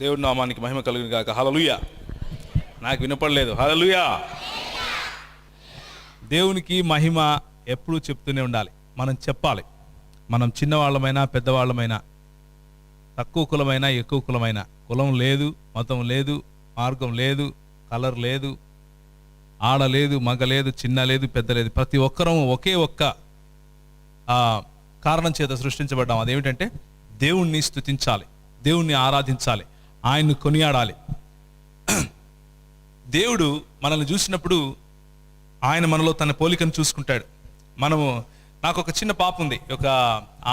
దేవుడి నామానికి మహిమ కలుగును గాక. హల్లెలూయా. నాకు వినపడలేదు. హల్లెలూయా. దేవునికి మహిమ ఎప్పుడూ చెప్తూనే ఉండాలి. మనం చెప్పాలి. మనం చిన్నవాళ్ళమైనా పెద్దవాళ్ళమైనా, తక్కువ కులమైనా ఎక్కువ కులమైనా, కులం లేదు, మతం లేదు, మార్గం లేదు, కలర్ లేదు, ఆడ లేదు, మగ లేదు, చిన్న లేదు, పెద్ద లేదు, ప్రతి ఒక్కరూ ఒకే ఒక్క కారణం చేత సృష్టించబడ్డాం. అదేమిటంటే దేవుణ్ణి స్తుతించాలి, దేవుణ్ణి ఆరాధించాలి, ఆయన్ని కొనియాడాలి. దేవుడు మనల్ని చూసినప్పుడు ఆయన మనలో తన పోలికను చూసుకుంటాడు. నాకు ఒక చిన్న పాప ఉంది. ఆ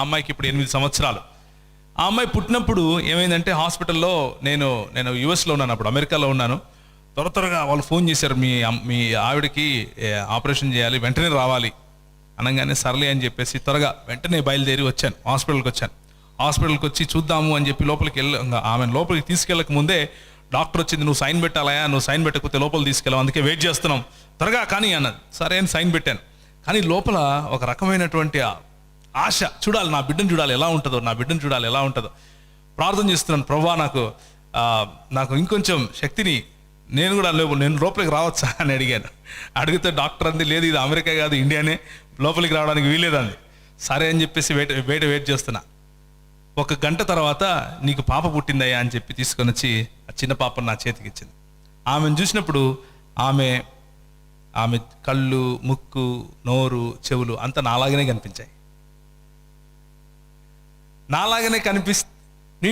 అమ్మాయికి ఇప్పుడు 8 సంవత్సరాలు. ఆ అమ్మాయి పుట్టినప్పుడు ఏమైందంటే హాస్పిటల్లో నేను యుఎస్లో ఉన్నాను, అప్పుడు అమెరికాలో ఉన్నాను. త్వరగా వాళ్ళు ఫోన్ చేశారు, మీ ఆవిడకి ఆపరేషన్ చేయాలి, వెంటనే రావాలి అనగానే సర్లే అని చెప్పేసి త్వరగా వెంటనే బయలుదేరి వచ్చాను. హాస్పిటల్కి వచ్చి చూద్దాము అని చెప్పి లోపలికి ఆమెను లోపలికి తీసుకెళ్ళక ముందే డాక్టర్ వచ్చింది, నువ్వు సైన్ పెట్టాలయా, నువ్వు సైన్ పెట్టకపోతే లోపల తీసుకెళ్ళావు, అందుకే వెయిట్ చేస్తున్నాం, త్వరగా కానీ అన్నది. సరే అని సైన్ పెట్టాను. కానీ లోపల ఒక రకమైనటువంటి ఆశ, చూడాలి, నా బిడ్డను చూడాలి ఎలా ఉంటుందో. ప్రార్థన చేస్తున్నాను, ప్రభువా నాకు ఇంకొంచెం శక్తిని, నేను లోపలికి రావచ్చా అని అడిగాను. అడిగితే డాక్టర్ అంది, లేదు ఇది అమెరికా కాదు, ఇండియానే, లోపలికి రావడానికి వీలేదండి. సరే అని చెప్పేసి వెయిట్ చేస్తున్నా. 1 గంట తర్వాత నీకు పాప పుట్టిందయ్యా అని చెప్పి తీసుకొని వచ్చి ఆ చిన్న పాపను నా చేతికి ఇచ్చింది. ఆమెను చూసినప్పుడు ఆమె కళ్ళు, ముక్కు, నోరు, చెవులు అంతా నాలాగనే కనిపించాయి. నాలాగనే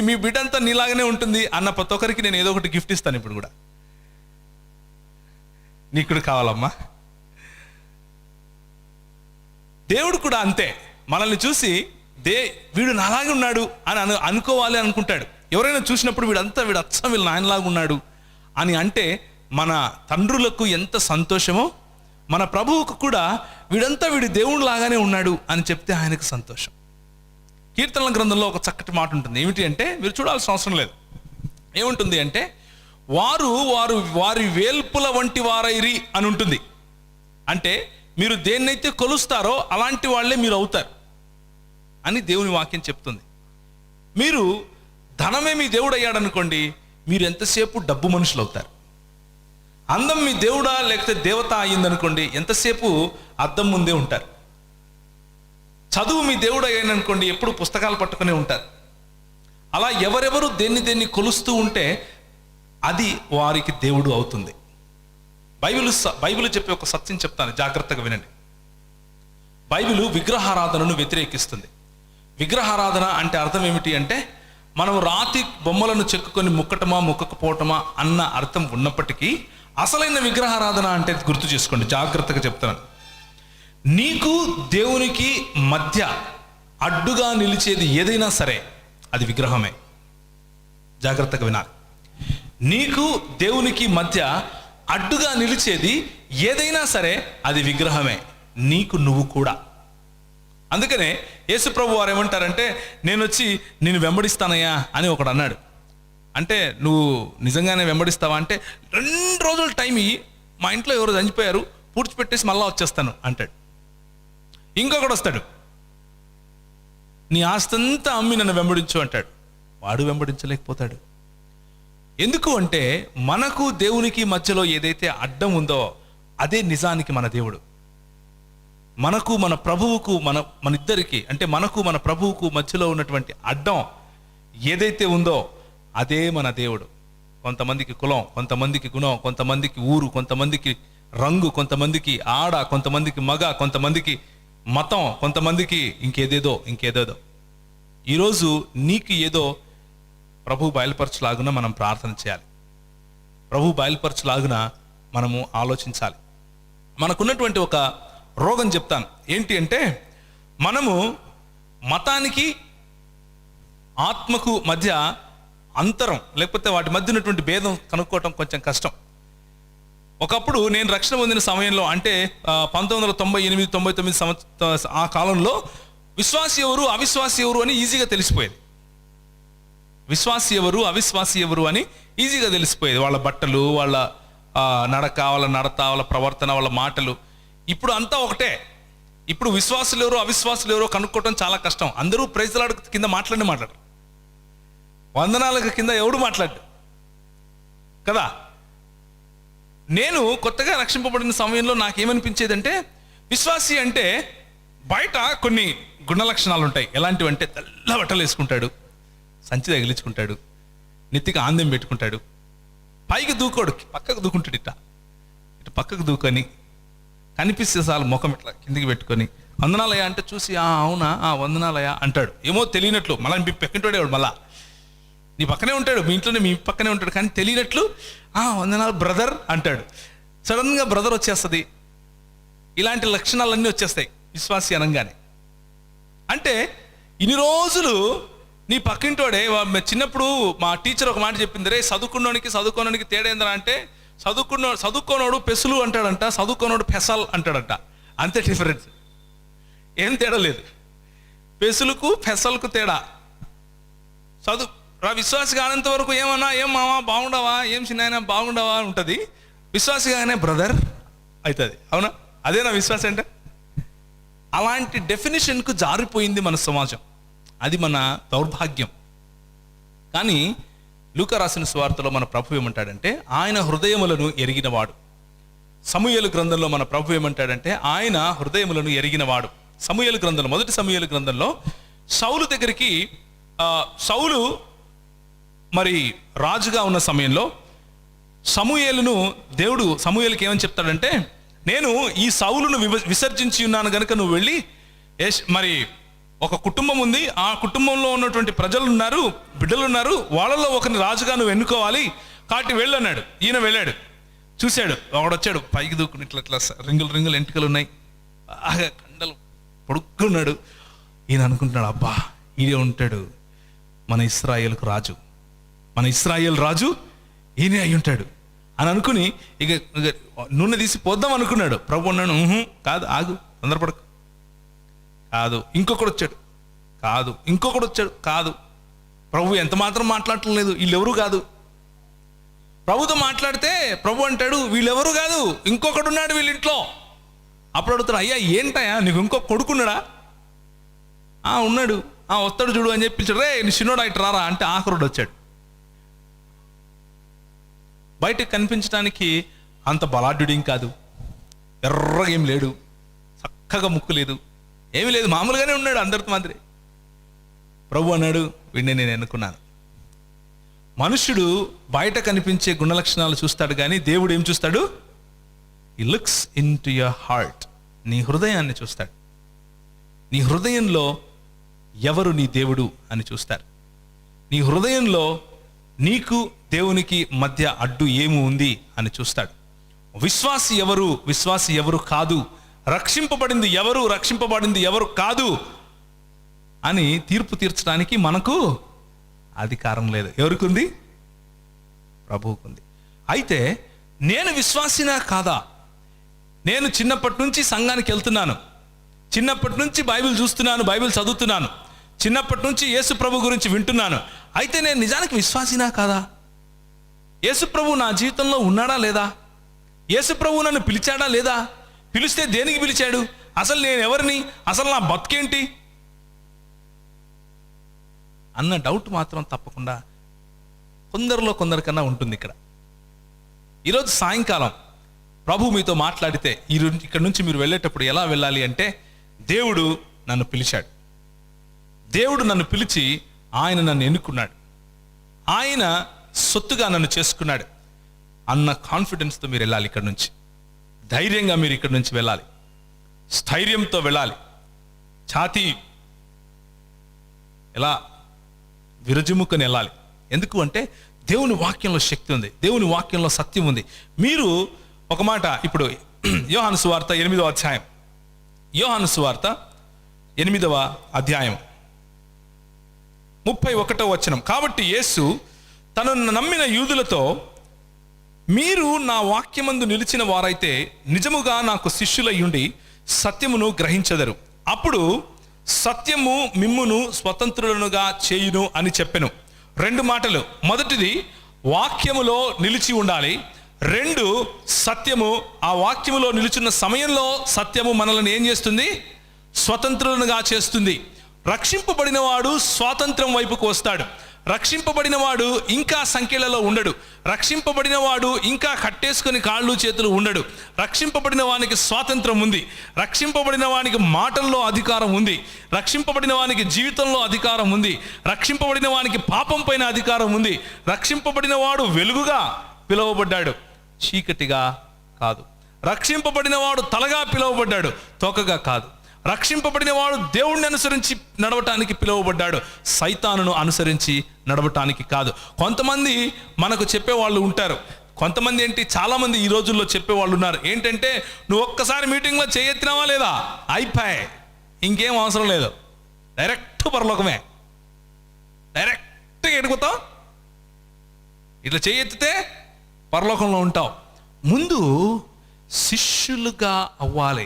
మీ బిడ్డ అంతా నీలాగనే ఉంటుంది అన్న ప్రతి ఒక్కరికి నేను ఏదో ఒకటి గిఫ్ట్ ఇస్తాను. ఇప్పుడు కూడా నీకు కూడా కావాలమ్మా. దేవుడు కూడా అంతే, మనల్ని చూసి వీడు నాలాగే ఉన్నాడు అని అనుకోవాలి అనుకుంటాడు. ఎవరైనా చూసినప్పుడు వీడు అచ్చం వీళ్ళు నాయనలాగా ఉన్నాడు అని అంటే మన తండ్రులకు ఎంత సంతోషమో, మన ప్రభువుకు కూడా వీడు దేవుడు లాగానే ఉన్నాడు అని చెప్తే ఆయనకు సంతోషం. కీర్తనల గ్రంథంలో ఒక చక్కటి మాట ఉంటుంది. ఏమిటి అంటే, మీరు చూడాల్సిన అవసరం లేదు. ఏముంటుంది అంటే, వారి వేల్పుల వంటి వారైరి అని ఉంటుంది. అంటే మీరు దేన్నైతే కొలుస్తారో అలాంటి వాళ్ళే మీరు అవుతారు అని దేవుని వాక్యం చెప్తుంది. మీరు ధనమే మీ దేవుడు అయ్యాడనుకోండి, మీరు ఎంతసేపు డబ్బు మనుషులు అవుతారు. అందం మీ దేవుడా లేకపోతే దేవత అయ్యిందనుకోండి, ఎంతసేపు అద్దం ముందే ఉంటారు. చదువు మీ దేవుడు అయ్యాననుకోండి, ఎప్పుడు పుస్తకాలు పట్టుకునే ఉంటారు. అలా ఎవరెవరు దేన్ని కొలుస్తూ ఉంటే అది వారికి దేవుడు అవుతుంది. బైబిల్ చెప్పే ఒక సత్యం చెప్తాను, జాగ్రత్తగా వినండి. బైబిల్ విగ్రహారాధనను వ్యతిరేకిస్తుంది. విగ్రహారాధన అంటే అర్థం ఏమిటి అంటే, మనం రాతి బొమ్మలను చెక్కుకొని ముక్కకపోవటమా అన్న అర్థం ఉన్నప్పటికీ అసలైన విగ్రహారాధన అంటే గుర్తు చేసుకోండి, జాగ్రత్తగా చెప్తాను. నీకు దేవునికి మధ్య అడ్డుగా నిలిచేది ఏదైనా సరే అది విగ్రహమే. జాగ్రత్తగా వినాలి. నీకు దేవునికి మధ్య అడ్డుగా నిలిచేది ఏదైనా సరే అది విగ్రహమే, నీకు నువ్వు కూడా. అందుకనే యేసుప్రభు వారు ఏమంటారంటే, నేను వెంబడిస్తానయ్యా అని ఒకడు అన్నాడు. అంటే నువ్వు నిజంగానే వెంబడిస్తావా అంటే, 2 రోజులు టైం ఇయ్యి, మా ఇంట్లో ఎవరు చనిపోయారు, పూడ్చిపెట్టేసి మళ్ళా వచ్చేస్తాను అంటాడు. ఇంకొకడు వస్తాడు, నీ ఆస్తంతా అమ్మి నన్ను వెంబడించు అంటాడు. వాడు వెంబడించలేకపోతాడు. ఎందుకు అంటే, మనకు దేవునికి మధ్యలో ఏదైతే అడ్డం ఉందో అదే నిజానికి మన దేవుడు. మనకు మన ప్రభువుకు మన ఇద్దరికి అంటే మనకు మన ప్రభువుకు మధ్యలో ఉన్నటువంటి అడ్డం ఏదైతే ఉందో అదే మన దేవుడు. కొంతమందికి కులం, కొంతమందికి గుణం, కొంతమందికి ఊరు, కొంతమందికి రంగు, కొంతమందికి ఆడ, కొంతమందికి మగ, కొంతమందికి మతం, కొంతమందికి ఇంకేదేదో. ఈరోజు నీకు ఏదో ప్రభు బయలుపరచులాగున మనం ప్రార్థన చేయాలి. ప్రభు బయలుపరచులాగున మనము ఆలోచించాలి. మనకున్నటువంటి ఒక రోగం చెప్తాను. ఏంటి అంటే, మనము మతానికి ఆత్మకు మధ్య అంతరం లేకపోతే వాటి మధ్య ఉన్నటువంటి భేదం కనుక్కోవటం కొంచెం కష్టం. ఒకప్పుడు నేను రక్షణ పొందిన సమయంలో అంటే 1998-99 సంవత్సరం ఆ కాలంలో విశ్వాసి ఎవరు అవిశ్వాసి ఎవరు అని ఈజీగా తెలిసిపోయేది. విశ్వాసి ఎవరు అవిశ్వాసి ఎవరు అని ఈజీగా తెలిసిపోయేది. వాళ్ళ బట్టలు, వాళ్ళ నడక, వాళ్ళ నడత, వాళ్ళ ప్రవర్తన, వాళ్ళ మాటలు. ఇప్పుడు అంతా ఒకటే. ఇప్పుడు విశ్వాసులు ఎవరు అవిశ్వాసులు ఎవరో కనుక్కోవటం చాలా కష్టం. అందరూ ప్రైజ్ లార్డ్ కింద మాట్లాడరు. వందనాలకు కింద ఎవడు మాట్లాడు కదా. నేను కొత్తగా రక్షింపబడిన సమయంలో నాకేమనిపించేదంటే, విశ్వాసి అంటే బయట కొన్ని గుణ లక్షణాలు ఉంటాయి. ఎలాంటివంటే తెల్ల బట్టలు వేసుకుంటాడు, సంచి తగిలించుకుంటాడు, నెత్తికి ఆందెం పెట్టుకుంటాడు, పైకి దూకోడు, పక్కకు దూకుంటాడు, ఇటు పక్కకు దూకొని కనిపిస్తే చాలు ముఖం ఇట్లా కిందికి పెట్టుకొని వందనాలయ్యా అంటే చూసి అవునా వందనాలయ్యా అంటాడు. ఏమో తెలియనట్లు మళ్ళీ మీ పక్కింటోడే మళ్ళా నీ పక్కనే ఉంటాడు, మీ ఇంట్లోనే మీ పక్కనే ఉంటాడు, కానీ తెలియనట్లు వందనాలు బ్రదర్ అంటాడు. సడన్గా బ్రదర్ వచ్చేస్తుంది. ఇలాంటి లక్షణాలన్నీ వచ్చేస్తాయి విశ్వాసి అనగానే. అంటే ఇన్ని రోజులు నీ పక్కింటోడే, చిన్నప్పుడు మా టీచర్ ఒక మాట చెప్పింది, రే చదువుకోనోనికి తేడా ఏందరా అంటే, చదువుకోనోడు పెసులు అంటాడంట, చదువుకోనోడు పెసల్ అంటాడంట. అంతే డిఫరెన్స్, ఏం తేడా లేదు. పెసులకు పెసలకు తేడా. విశ్వాసి కానంత వరకు ఏమన్నా ఏం మావా బాగుండవా, ఏం చిన్న బాగుండవా ఉంటుంది. విశ్వాసి కాగానే బ్రదర్ అవుతుంది. అవునా? అదేనా విశ్వాసం అంటే? అలాంటి డెఫినేషన్కు జారిపోయింది మన సమాజం. అది మన దౌర్భాగ్యం. కానీ లూకా రాసిన సువార్తలో మన ప్రభు ఏమంటాడంటే, ఆయన హృదయములను ఎరిగినవాడు. సమూయేలు గ్రంథంలో మన ప్రభు ఏమంటాడంటే, ఆయన హృదయములను ఎరిగినవాడు. సమూయేలు గ్రంథంలో, మొదటి సమూయేలు గ్రంథంలో సౌలు దగ్గరికి, సౌలు మరి రాజుగా ఉన్న సమయంలో దేవుడు సమూయేలుకి ఏమని చెప్తాడంటే, నేను ఈ సౌలును విసర్జించి ఉన్నాను గనుక నువ్వు వెళ్ళి, మరి ఒక కుటుంబం ఉంది, ఆ కుటుంబంలో ఉన్నటువంటి ప్రజలు ఉన్నారు, బిడ్డలు ఉన్నారు, వాళ్ళలో ఒకరిని రాజుగా నువ్వు ఎన్నుకోవాలి, కాబట్టి వెళ్ళు అన్నాడు. ఈయన వెళ్ళాడు, చూశాడు, ఒకడొచ్చాడు పైకి దూకుని ఇట్లా రింగులు ఎంటికలు ఉన్నాయి, బాగా కండలు పొడుక్కున్నాడు. ఈయన అనుకుంటున్నాడు, అబ్బా ఈయనే ఉంటాడు మన ఇశ్రాయేలుకు రాజు, మన ఇశ్రాయేల్ రాజు ఈయనే అయి ఉంటాడు అని అనుకుని ఇక నూనె తీసి పోద్దాం అనుకున్నాడు. ప్రభు అన్నాడు, కాదు, ఆగు, తొందరపడకు, కాదు. ఇంకొకడు వచ్చాడు, కాదు. ఇంకొకడు వచ్చాడు, కాదు. ప్రభు ఎంత మాత్రం మాట్లాడటం లేదు, వీళ్ళెవరు కాదు. ప్రభుతో మాట్లాడితే ప్రభు అంటాడు, వీళ్ళెవరు కాదు, ఇంకొకడు ఉన్నాడు వీళ్ళ ఇంట్లో. అప్పుడు అడుగుతాడు, అయ్యా ఏంటయ్యా నీకు ఇంకొక కొడుకున్నాడా? ఉన్నాడు. వస్తాడు చూడు అని చెప్పించాడు. రే నీ చిన్నోడు ఇటు రారా అంటే ఆఖరుడు వచ్చాడు. బయటకు కనిపించడానికి అంత బలాఢ్యుడేం కాదు, ఎర్రగా ఏం లేడు, చక్కగా ముక్కు లేదు, ఏమీ లేదు, మామూలుగానే ఉన్నాడు అందరితో మాదిరి. ప్రభు అన్నాడు, వీడిని నేను ఎన్నుకున్నాను. మనుషుడు బయట కనిపించే గుణలక్షణాలు చూస్తాడు, కానీ దేవుడు ఏం చూస్తాడు? హి looks in to your heart. నీ హృదయాన్ని చూస్తాడు. నీ హృదయంలో ఎవరు నీ దేవుడు అని చూస్తారు. నీ హృదయంలో నీకు దేవునికి మధ్య అడ్డు ఏమి ఉంది అని చూస్తాడు. విశ్వాసి ఎవరు, విశ్వాసి ఎవరు కాదు, రక్షింపబడింది ఎవరు, రక్షింపబడింది ఎవరు కాదు అని తీర్పు తీర్చడానికి మనకు అధికారం లేదు. ఎవరికి ఉంది? ప్రభువుకుంది. అయితే నేను విశ్వాసినా కాదా? నేను చిన్నప్పటి నుంచి సంఘానికి వెళ్తున్నాను, చిన్నప్పటి నుంచి బైబిల్ చూస్తున్నాను, బైబిల్ చదువుతున్నాను, చిన్నప్పటి నుంచి యేసు ప్రభు గురించి వింటున్నాను. అయితే నేను నిజానికి విశ్వాసినా కాదా? యేసు ప్రభు నా జీవితంలో ఉన్నాడా లేదా? యేసు ప్రభు నన్ను పిలిచాడా లేదా? పిలిస్తే దేనికి పిలిచాడు? అసలు నేను ఎవరిని? అసలు నా బతుకేంటి అన్న డౌట్ మాత్రం తప్పకుండా కొందరిలో కొందరికన్నా ఉంటుంది. ఈరోజు సాయంకాలం ప్రభు మీతో మాట్లాడితే, ఇక్కడ నుంచి మీరు వెళ్ళేటప్పుడు ఎలా వెళ్ళాలి అంటే, దేవుడు నన్ను పిలిచాడు, దేవుడు నన్ను పిలిచి ఆయన నన్ను ఎన్నుకున్నాడు, ఆయన సొత్తుగా నన్ను చేసుకున్నాడు అన్న కాన్ఫిడెన్స్తో మీరు వెళ్ళాలి. ఇక్కడ నుంచి ధైర్యంగా మీరు ఇక్కడ నుంచి వెళ్ళాలి, స్థైర్యంతో వెళ్ళాలి. ఛాతీ ఎలా విరజిమ్ముకొని వెళ్ళాలి. ఎందుకు అంటే దేవుని వాక్యంలో శక్తి ఉంది, దేవుని వాక్యంలో సత్యం ఉంది. మీరు ఒక మాట ఇప్పుడు యోహాను సువార్త 8వ అధ్యాయం, యోహాను సువార్త 8వ అధ్యాయం 31వ వచనం. కాబట్టి యేసు తనను నమ్మిన యూదులతో, మీరు నా వాక్యమందు నిలిచిన వారైతే నిజముగా నాకు శిష్యులయ్యుండి సత్యమును గ్రహించెదరు, అప్పుడు సత్యము మిమ్మును స్వతంత్రులనుగా చేయును అని చెప్పెను. 2 మాటలు. మొదటిది వాక్యములో నిలిచి ఉండాలి, 2 సత్యము. ఆ వాక్యములో నిలుచున్న సమయంలో సత్యము మనల్ని ఏం చేస్తుంది? స్వతంత్రులనుగా చేస్తుంది. రక్షింపబడిన వాడు స్వాతంత్రం వైపుకు వస్తాడు. రక్షింపబడిన వాడు ఇంకా సంఖ్యలలో ఉండడు. రక్షింపబడిన వాడు ఇంకా కట్టేసుకొని కాళ్ళు చేతులు ఉండడు. రక్షింపబడిన వానికి స్వాతంత్రం ఉంది. రక్షింపబడిన వానికి మాటల్లో అధికారం ఉంది. రక్షింపబడిన వానికి జీవితంలో అధికారం ఉంది. రక్షింపబడిన వానికి పాపం పైన అధికారం ఉంది. రక్షింపబడిన వాడు వెలుగుగా పిలువబడ్డాడు, చీకటిగా కాదు. రక్షింపబడిన వాడు తలగా పిలువబడ్డాడు, తోకగా కాదు. రక్షింపబడిన వాడు దేవుణ్ణి అనుసరించి నడవటానికి పిలువబడ్డాడు, సైతానును అనుసరించి నడవటానికి కాదు. కొంతమంది మనకు చెప్పేవాళ్ళు ఉంటారు. కొంతమంది ఏంటి, చాలామంది ఈ రోజుల్లో చెప్పేవాళ్ళు ఉన్నారు. ఏంటంటే, నువ్వు ఒక్కసారి మీటింగ్లో చేయెత్తినావా లేదా, అయిపోయి ఇంకేం అవసరం లేదు, డైరెక్ట్ పరలోకమే, డైరెక్ట్గా ఎడుగుతావు, ఇట్లా చేయెత్తితే పరలోకంలో ఉంటావు. ముందు శిష్యులుగా అవ్వాలి.